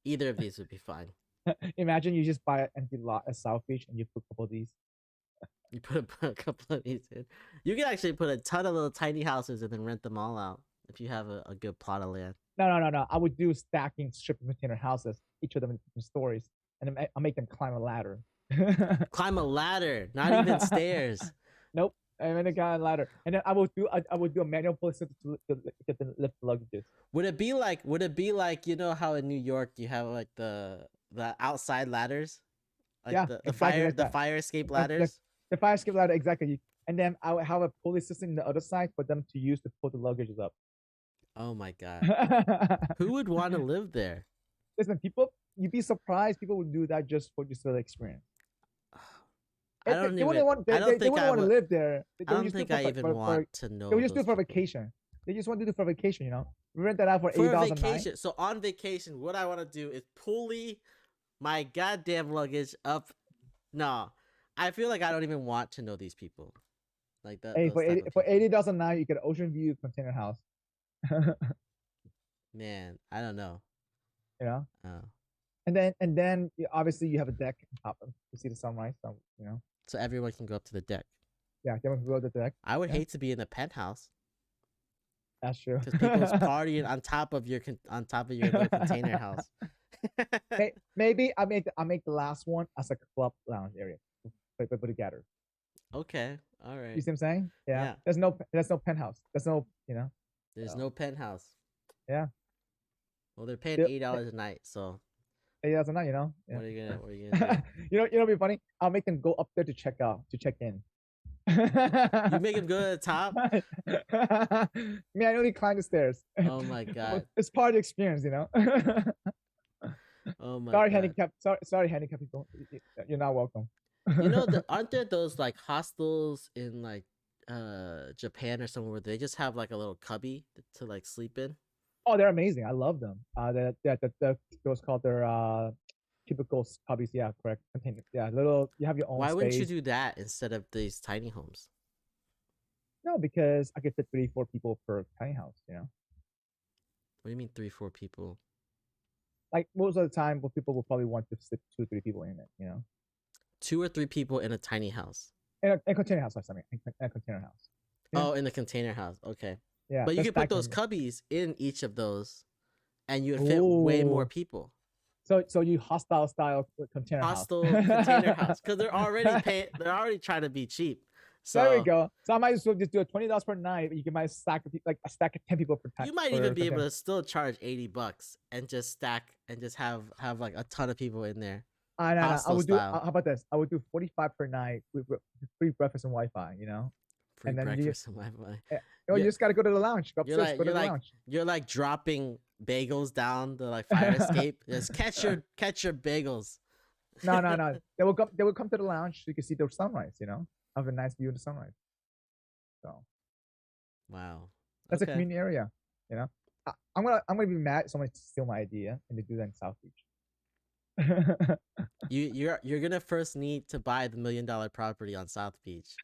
either of these would be fine.
Imagine you just buy an empty lot at South Beach and you put a couple of these.
You put a couple of these in. You can actually put a ton of little tiny houses and then rent them all out if you have a good plot of land.
No. I would do stacking shipping container houses, each of them in different stories, and then I'll make them climb a ladder.
Climb a ladder, not even stairs.
Nope. And then I got a ladder, and then I would do a manual pull system to get the lift luggages.
Would it be like how in New York you have like the outside ladders, like
Yeah,
the
exactly like
the
that.
fire escape
The,
ladders?
the fire escape ladder, exactly. And then I would have a pulley system in the other side for them to use to pull the luggages up.
Oh my god, who would want to live there?
Listen, you'd be surprised. People would do that just for the experience.
I don't
They
even.
wouldn't want.
I don't
They
think
wouldn't
I
want to
would.
live there.
I don't think I even want to
They
know
would just do
those
it for
people.
vacation. They just want to do it for vacation. We rent that out for
For a
$80 a night.
vacation. So on vacation, what I want to do is pulley my goddamn luggage up. No, I feel like I don't even want to know these people. Like that.
Hey,
Those type of
for
people.
$80 a night, you get an ocean view container house.
Man, I don't know.
you know,
Oh.
and then obviously you have a deck on top to see the sunrise. So
So everyone can go up to the deck.
yeah, everyone can go to the deck.
I would
Yeah.
hate to be in the penthouse
That's true.
because people's partying on top of your little container house.
Maybe I make the last one as a club lounge area for people to gather.
Okay, all right.
You see what I'm saying? Yeah.
Yeah.
There's no penthouse. There's no
There's
so,
no penthouse.
yeah.
Well, they're paying
They-
$8 a night, so
$80 a night. Yeah.
what are you gonna do?
It'll be funny. I'll make them go up there to check in.
You make him go to the top?
Man, I only climb the stairs.
Oh my god.
It's part of the experience.
Oh my
Sorry,
god.
handicap. Sorry, handicap people. You're not welcome.
Aren't there those like hostels in like Japan or somewhere where they just have like a little cubby to like sleep in?
Oh, they're amazing. I love them. Those called their cubicle cubbies. Yeah, correct. Container. Yeah, little. You have your own
Why wouldn't you
space.
do that instead of these tiny homes?
No, because I could fit 3, 4 people per tiny house.
What do you mean 3, 4 people?
Like most of the time, what people will probably want to sit 2, 3 people in it.
2 or 3 people in a tiny house.
In a container house. I mean, in a container house. Yeah.
Oh, in the container house. Okay.
Yeah,
But you
that's
could put
stack
those
them.
cubbies in each of those and you would fit way more
Ooh.
people.
So you hostile style container house.
Hostile container house. Because they're already trying to be cheap.
There we
So
go. So I might as well just do a $20 per night. But you can buy a stack of 10 people per time.
you might even be able to still charge $80 and just stack and just have like a ton of people in there.
No. I
Hostel
would do.
style.
How about this? I would do 45 per night with free breakfast and Wi-Fi.
Free
And then
breakfast and Wi-Fi.
you just gotta go to the lounge. Go upstairs. Go to the lounge.
You're like dropping bagels down the like fire escape. Just catch your bagels.
No. They will come. They will come to the lounge so you can see the sunrise. Have a nice view of the sunrise. So
Wow.
that's a
Okay.
community area. I'm gonna be mad if someone steal my idea and they do that in South Beach.
You're gonna first need to buy the $1 million property on South Beach.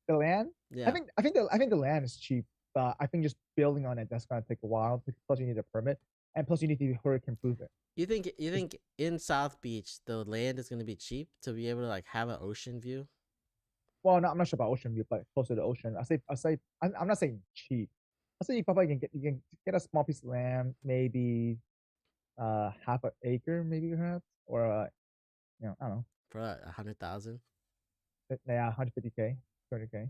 The land.
Yeah.
I think the land is cheap. But I think just building on it that's gonna take a while. Plus you need a permit, and plus you need to hurricane proof it.
You think in South Beach the land is gonna be cheap to be able to like have an ocean view?
Well, no, I'm not sure about ocean view, but close to the ocean. I'm not saying cheap. I say you probably can get a small piece of land, maybe half an acre, maybe perhaps, or I don't know,
For 100,000?
yeah, 150K, 200K.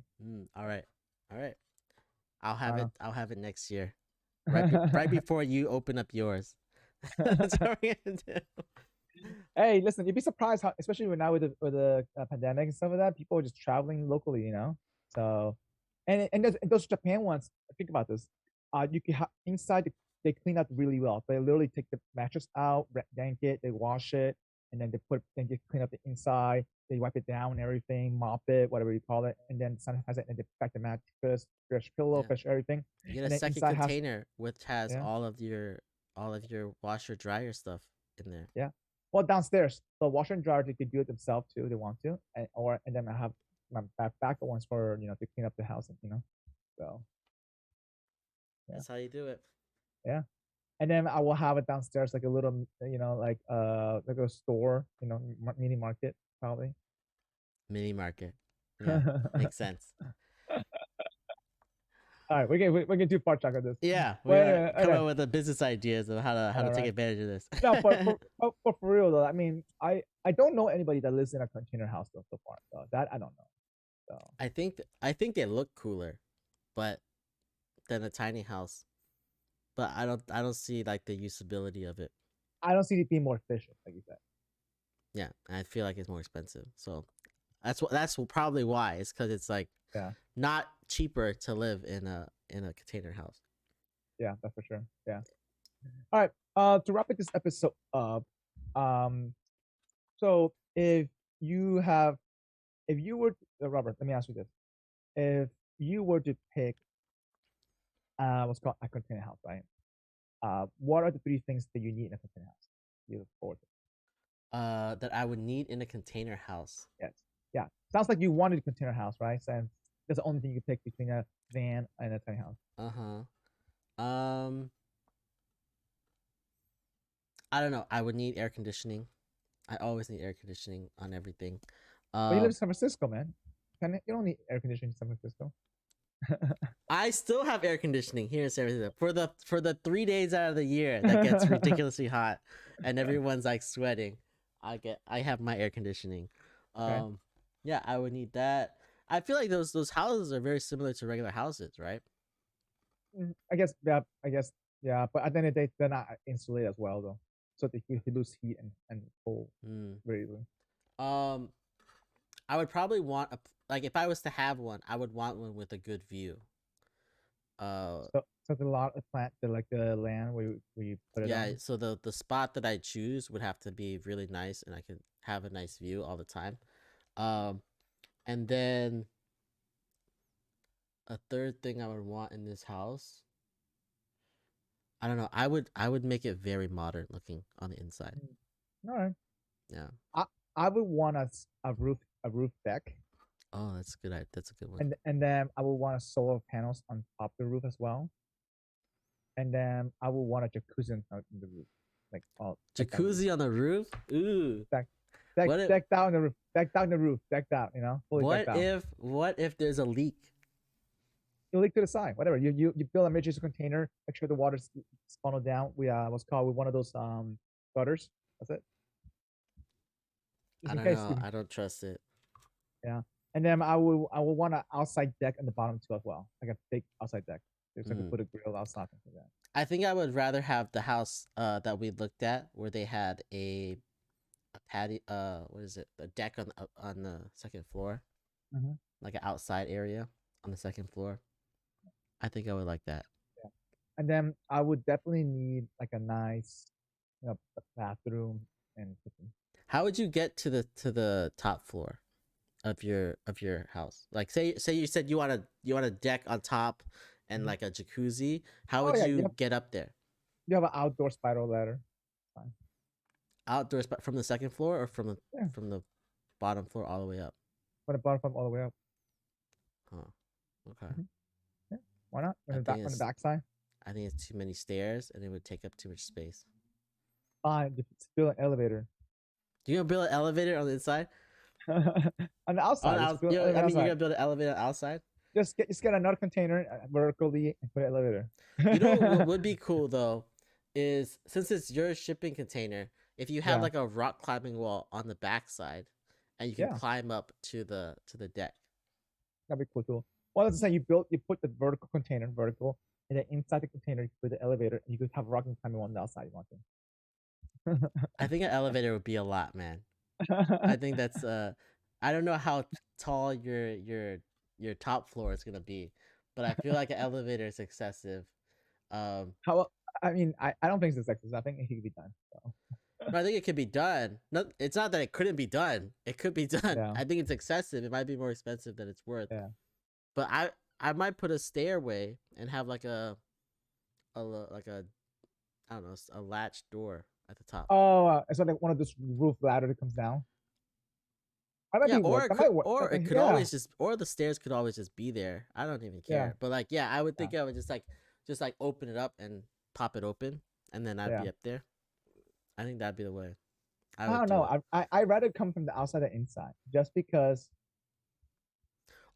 All right.
Uh,
I'll have it next year. Right before you open up yours. That's what we're gonna do.
Hey, listen, you'd be surprised how, especially now with the pandemic and stuff like that, people are just traveling locally. So, and those Japan ones, think about this. You can have inside they clean up really well. They literally take the mattress out, yank it, they wash it, and then they clean up the inside. They wipe it down and everything, mop it, whatever you call it, and then sanitize it, and they pack the mattress, fresh pillow,
Yeah.
fresh everything.
You get
And
a
then
second
inside
container which has
yeah.
all of your washer dryer stuff in there.
Yeah. Well, downstairs, the washer and dryer they could do it themselves too. They want to, and then I have my backup ones for to clean up the house. So yeah.
That's how you do it.
Yeah. And then I will have it downstairs like a little like a store, mini market probably.
Mini market. Yeah, makes sense.
All right, we're gonna do part talk on this.
Yeah, we gotta come up with the business ideas of how to take advantage of this.
No, for real though, I mean, I don't know anybody that lives in a container house though so far. So that I don't know. So
I think they look cooler, but than a tiny house. But I don't see like the usability of it.
I don't see it being more efficient, like you said.
Yeah, I feel like it's more expensive. So that's probably why. It's because it's like not cheaper to live in a container house.
Yeah, that's for sure. Yeah. All right. To wrap up this episode up, so if you were Robert, let me ask you this: if you were to pick what's called a container house, right? What are the 3 things that you need in a container house? You look forward to.
That I would need in a container house.
Yes. Yeah. Sounds like you wanted a container house, right? So that's the only thing you pick between a van and a tiny house.
I don't know. I would need air conditioning. I always need air conditioning on everything.
But you live in San Francisco, man. You don't need air conditioning in San Francisco.
I still have air conditioning here in San Francisco for the 3 days out of the year that gets ridiculously hot and everyone's like sweating. I have my air conditioning.
Okay.
Yeah, I would need that. I feel like those houses are very similar to regular houses, right?
I guess yeah. But at the end of the day, they're not insulated as well though, so they lose heat and cold very easily.
I would probably want like if I was to have one, I would want one with a good view.
So the lot of the land where you put it on.
So the spot that I choose would have to be really nice and I could have a nice view all the time. And then A third thing I would want in this house. I don't know. I would make it very modern looking on the inside.
All right.
Yeah.
I would want a roof deck,
Oh, that's a good. That's a good one.
and then I would want a solar panels on top of the roof as well, and then I would want a jacuzzi on the roof, like all
Jacuzzi on the roof. Ooh.
deck,
What if?
decked out on the roof, decked out on the roof, decked out, fully decked
What
out.
if? What if there's a leak?
You leak to the side, whatever. You build a emergency container, make sure the water's funneled down. We what's called with one of those gutters. That's it.
I
Just in
don't
case.
know. I don't trust it.
Yeah. And then I will want an outside deck on the bottom too as well, like a big outside deck. So I could put a grill outside and that.
I think I would rather have the house that we looked at where they had a patio. What is it? The deck on the second floor, like an outside area on the second floor. I think I would like that.
Yeah. And then I would definitely need like a nice, bathroom and kitchen.
How would you get to the top floor of your house? Like say you said you want a deck on top and like a jacuzzi. How would you get up there?
You have an outdoor spiral ladder. Fine.
Outdoors, but from the second floor or from the bottom floor all the way up?
From the bottom all the way up.
Huh. Okay.
Yeah. Why not? On the back side.
I think it's too many stairs and it would take up too much space.
Fine. Just build an elevator.
You gonna build an elevator on the inside?
On the outside.
You're gonna build an elevator outside?
Just get another container vertically and put an elevator.
You know what would be cool though is since it's your shipping container, if you have like a rock climbing wall on the backside, and you can climb up to the deck.
That'd be cool too. Well, let's say you put the vertical container and then inside the container you put the elevator, and you could have rock climbing on the outside. You want to?
I think an elevator would be a lot, man. I think that's I don't know how tall your top floor is gonna be, but I feel like an elevator is excessive.
How? I mean, I don't think it's excessive. I think it could be done. So.
I think it could be done. No, it's not that it couldn't be done. It could be done.
Yeah.
I think it's excessive. It might be more expensive than it's worth.
Yeah.
But I might put a stairway and have like a I don't know, a latch door at the top.
Oh, it's like one of those roof ladder that comes down.
Or it could always just, or the stairs could always just be there. I don't even care. But like, I would think I would just like open it up and pop it open, and then I'd be up there. I think that'd be the way.
I don't know. I rather come from the outside than inside, just because.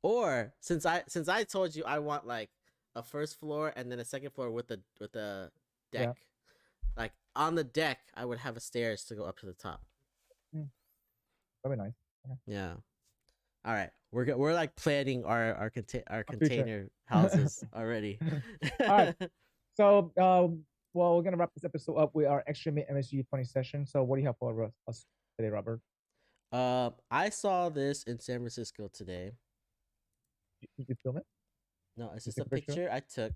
Or since I told you I want like a first floor and then a second floor with the deck, like on the deck I would have a stairs to go up to the top.
That'd be nice.
Yeah. All right, we're like planning our container houses already.
All right. So well, we're gonna wrap this episode up with our extreme MSG 20 session. So what do you have for us today, Robert?
I saw this in San Francisco today.
Did you film it?
No, it's just a picture I took.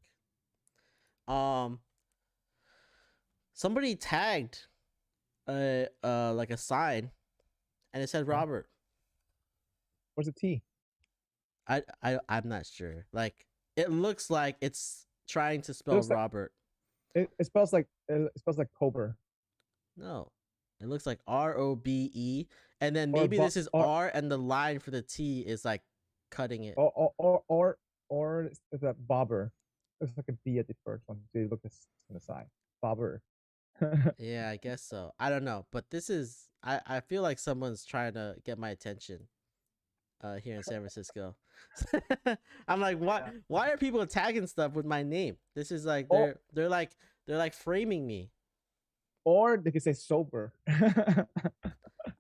Somebody tagged like a sign, and it said Robert.
Where's the T?
I'm not sure. Like it looks like it's trying to spell Robert.
It spells like Cobra.
No, it looks like ROBE, and then maybe this is R, and the line for the T is like cutting it.
Or it's a bobber. Looks like a B at the first one. So you look on the side. Bobber.
Yeah, I guess so. I don't know, but this is. I feel like someone's trying to get my attention. Here in San Francisco. I'm like, why are people tagging stuff with my name? This is like they're like framing me.
Or they could say sober.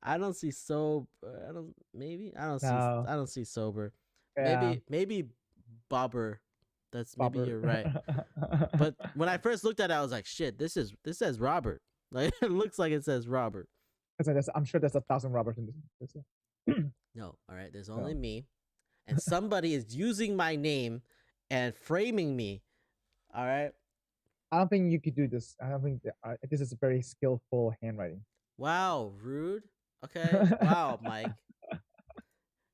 I don't see sober. I don't see sober.
Yeah.
Maybe bobber. Maybe you're right. But when I first looked at it, I was like, shit, this says Robert. Like it looks like it says Robert.
I'm sure there's 1,000 Roberts in this.
No, all right. There's only me, and somebody is using my name and framing me. All right.
I don't think you could do this. I don't think this is a very skillful handwriting.
Wow, rude. Okay. Wow, Mike.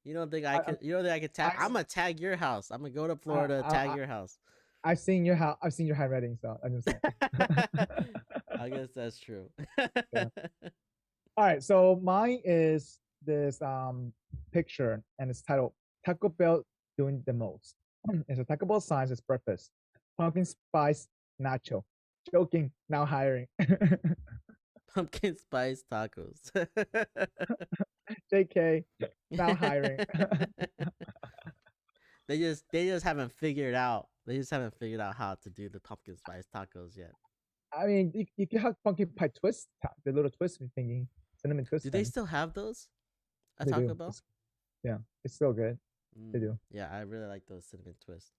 You don't think
I,
I could? You don't think I could tag?
I,
I'm gonna tag your house. I'm gonna go to
I,
Florida,
I,
tag
I,
your house.
I've seen your house. I've seen your handwriting, so I'm just saying.
I guess that's true.
Yeah. All right, so mine is this picture, and it's titled "Taco Bell Doing the Most." It's a Taco Bell sign. It's breakfast, pumpkin spice nacho. Joking, now hiring.
Pumpkin spice tacos.
JK, now hiring.
They just haven't figured out. They just haven't figured out how to do the pumpkin spice tacos yet.
I mean, you can have pumpkin pie twist, the little twist thingy, cinnamon twist
Do they
thing.
still have those at
They
Taco
do.
Bell?
Yeah, it's still good. They do.
Yeah, I really like those cinnamon twists.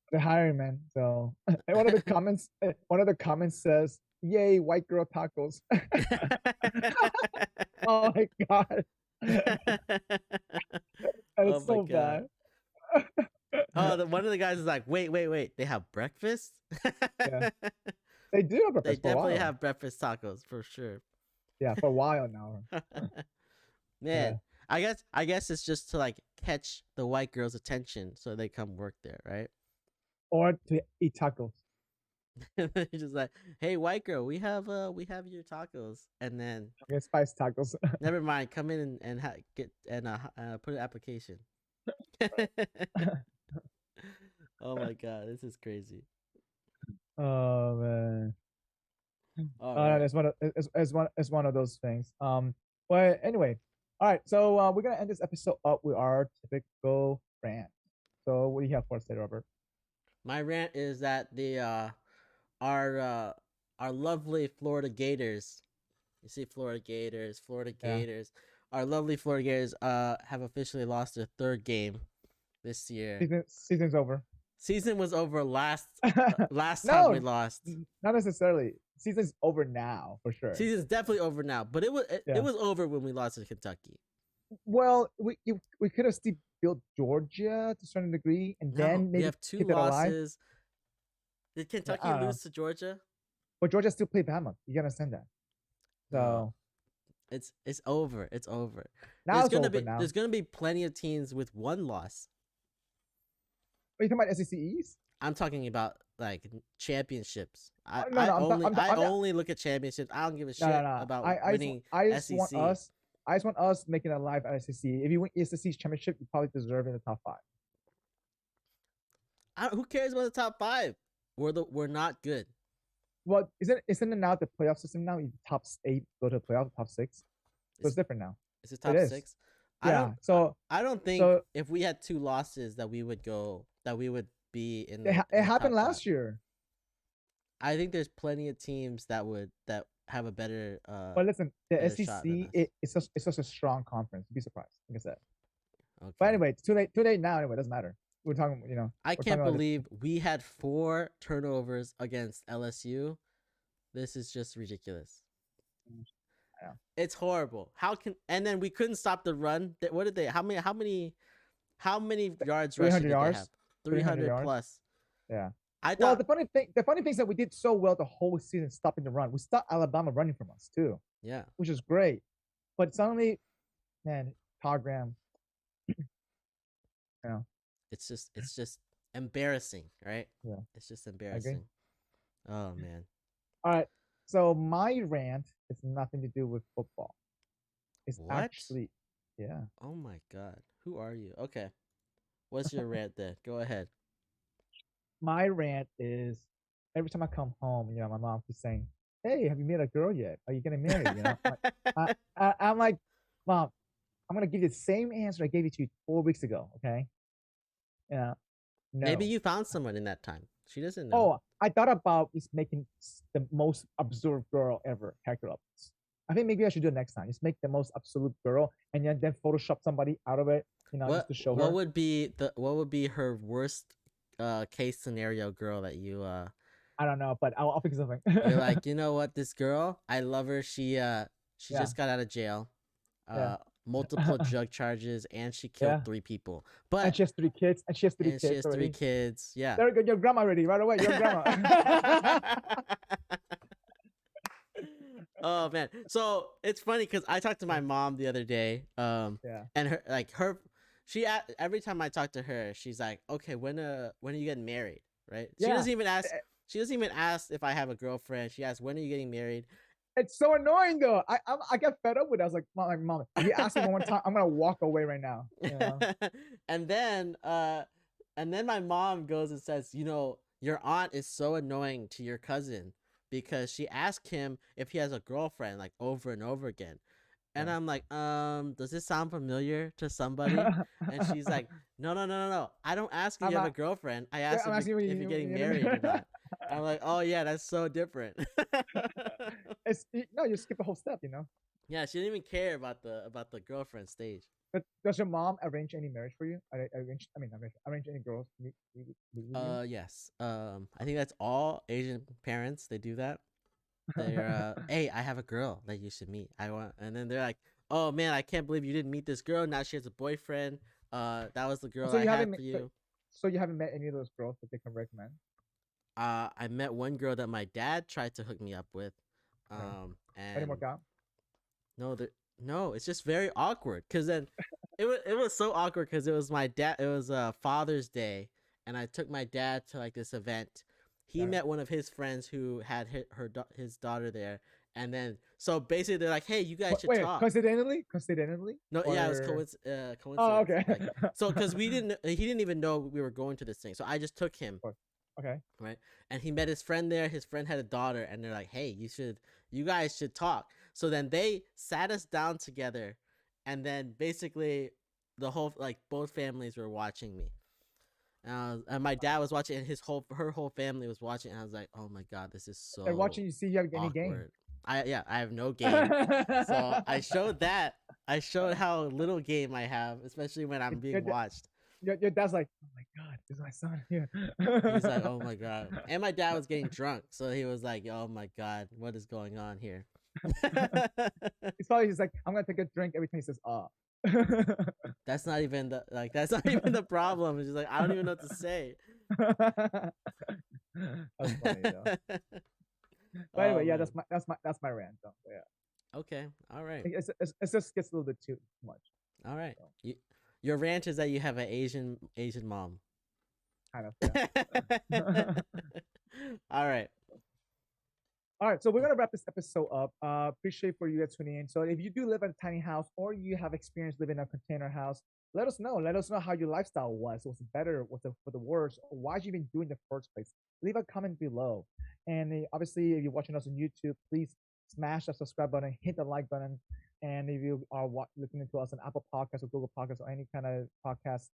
They're hiring, man. So and one of the comments says, "Yay, white girl tacos." Oh my god, that
Oh
is
my
so
god.
bad.
Oh, one of the guys is like, wait. They have breakfast?
Yeah, they do have
They
breakfast for a
definitely
while.
have breakfast tacos for sure.
Yeah, for a while now.
Man, I guess it's just to like catch the white girl's attention so they come work there, right?
Or to eat tacos.
They're just like, hey, white girl, we have your tacos, and then
Okay, spice tacos.
never mind, come in and get and put an application. Oh my god, this is crazy.
Oh man.
All right,
It's one of those things. But anyway, all right. So we're gonna end this episode up with our typical rant. So what do you have for us today, Robert?
my rant is that the our lovely Florida Gators. You see, Florida
Yeah.
Gators. Our lovely Florida Gators have officially lost their third game this year.
Season's over.
Season was over last time
No,
we lost.
not necessarily. Season's over now for sure.
Season's definitely over now, but it
Yeah.
was over when we lost to Kentucky.
Well, we could have still built Georgia to a certain degree, and
No,
then
we
maybe
have 2
keep it alive.
losses. Did Kentucky
I don't know.
lose to Georgia?
But Georgia still played Bama. You gotta understand that. So
No. It's over. It's over.
now it's over now.
There's gonna be plenty of teams with 1 loss.
Are you talking about SEC East?
I'm talking about like championships. I
I'm
only look at championships. I don't give a shit about winning SEC.
I just want us making a live at SEC. If you win SEC championship, you probably deserve in the top 5.
Who cares about the top 5? We're not good.
Well, isn't it now the playoff system now? You top 8 go to the playoff, top 6. So it's different now.
Is it top
is.
6?
Yeah.
I don't think
so
if we had 2 losses that we would be in.
it happened last year.
I think there's plenty of teams that have a better.
But listen, the
better shot than
SEC
us.
it's such a strong conference. You'd be surprised, like I said.
Okay.
But anyway, it's too late now. Anyway, it doesn't matter. We're talking,
I
we're
can't
talking about
believe we had 4 turnovers against LSU. This is just ridiculous.
Yeah.
It's horrible. And then we couldn't stop the run. What did they? How many yards rushing
300
did
yards.
they have? 300
yards.
plus.
Yeah.
I
Well,
thought
the funny thing is that we did so well the whole season stopping the run. We stopped Alabama running from us too,
yeah.
which is great. But suddenly, man, Todd Graham.
It's just embarrassing, right?
Yeah.
It's just embarrassing. Oh man.
All right. So my rant is nothing to do with football. It's
What?
actually, yeah.
Oh my god. Who are you? Okay. What's your rant then? Go ahead.
My rant is every time I come home, my mom keeps saying, "Hey, have you met a girl yet? Are you gonna marry?" I'm like, Mom, I'm gonna give you the same answer I gave it to you 4 weeks ago. Okay. Yeah. No.
Maybe you found someone in that time. She doesn't know.
Oh, I thought about just making the most absurd girl ever character up. I think maybe I should do it next time. Just make the most absolute girl and then Photoshop somebody out of it, just to show her.
What would be her worst case scenario girl that you
I don't know, but I'll think of something.
you're like, you know what, this girl, I love her. She just got out of jail. Multiple drug charges, and she killed 3 people. But
and she has 3 kids. And she has 3 kids.
She has 3 kids. Yeah.
There we go. Your grandma already. Right away. Your grandma.
Oh man. So it's funny because I talked to my mom the other day. And her every time I talk to her, she's like, okay, when are you getting married? Right? She
Yeah.
doesn't even ask. She doesn't even ask if I have a girlfriend. She asks, when are you getting married?
It's so annoying though. I get fed up with it. I was like, mom, if you ask me one more time, I'm gonna walk away right now. You know?
and then my mom goes and says, your aunt is so annoying to your cousin because she asked him if he has a girlfriend like over and over again. And I'm like, does this sound familiar to somebody? And she's like, no. I don't ask if you have a girlfriend. I ask if you're getting married or not. I'm like, oh yeah, that's so different.
No, you skip the whole step,
Yeah, she didn't even care about the girlfriend stage.
But does your mom arrange any marriage for you? Arrange any girls to meet you?
Yes. I think that's all Asian parents. They do that. They're hey, I have a girl that you should meet. And then they're like, oh man, I can't believe you didn't meet this girl. Now she has a boyfriend. That was the girl I had for you.
So you haven't met any of those girls that they can recommend?
I met one girl that my dad tried to hook me up with. And
didn't work out?
No, it's just very awkward because then it was so awkward because it was my dad. It was Father's Day, and I took my dad to like this event. He met one of his friends who had his daughter there, and then so basically they're like, "Hey, you guys should talk."
Coincidentally?
No, yeah, it was coincidence.
Oh, okay.
So because he didn't even know we were going to this thing, so I just took him.
Okay.
Right, and he met his friend there. His friend had a daughter, and they're like, "Hey, you guys should talk." So then they sat us down together, and then basically the whole both families were watching me. And my dad was watching, and her whole family was watching. And I was like, "Oh my god, this is so."
They're watching you see you have any game.
I have no game. So I showed how little game I have, especially when I'm being watched.
Your dad's like, "Oh my god, this is my son here."
He's like, "Oh my god," and my dad was getting drunk, so he was like, "Oh my god, what is going on here?"
He's probably just like, "I'm gonna take a drink every time he says
That's not even the problem. It's just like, I don't even know what to say.
That's funny though. But anyway, yeah, that's my rant though. Yeah.
Okay. All right.
It just gets a little bit too much.
All right. So. Your rant is that you have an Asian mom.
Kind of. Yeah.
All right.
All right, so we're gonna wrap this episode up. Appreciate for you guys tuning in. So if you do live in a tiny house or you have experience living in a container house, let us know. Let us know how your lifestyle was. Was it better? Was it for the worse? Or why did you even do it in the first place? Leave a comment below. And obviously, if you're watching us on YouTube, please smash that subscribe button, hit the like button. And if you are listening to us on Apple Podcasts or Google Podcasts or any kind of podcast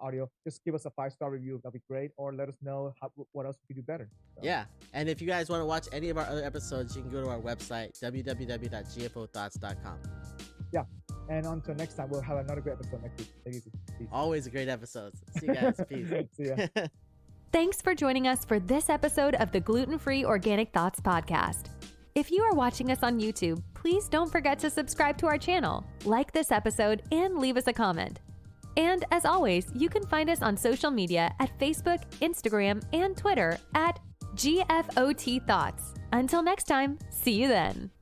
audio, just give us a 5-star review. That'd be great. Or let us know what else we could do better. So.
Yeah. And if you guys want to watch any of our other episodes, you can go to our website, www.GFOThoughts.com.
Yeah. And until next time, we'll have another great episode next week. Take it easy. Peace.
Always a great episode. See you guys. Peace.
See ya.
Thanks for joining us for this episode of the Gluten-Free Organic Thoughts podcast. If you are watching us on YouTube, please don't forget to subscribe to our channel, like this episode, and leave us a comment. And as always, you can find us on social media at Facebook, Instagram, and Twitter at GFOThoughts. Until next time, see you then.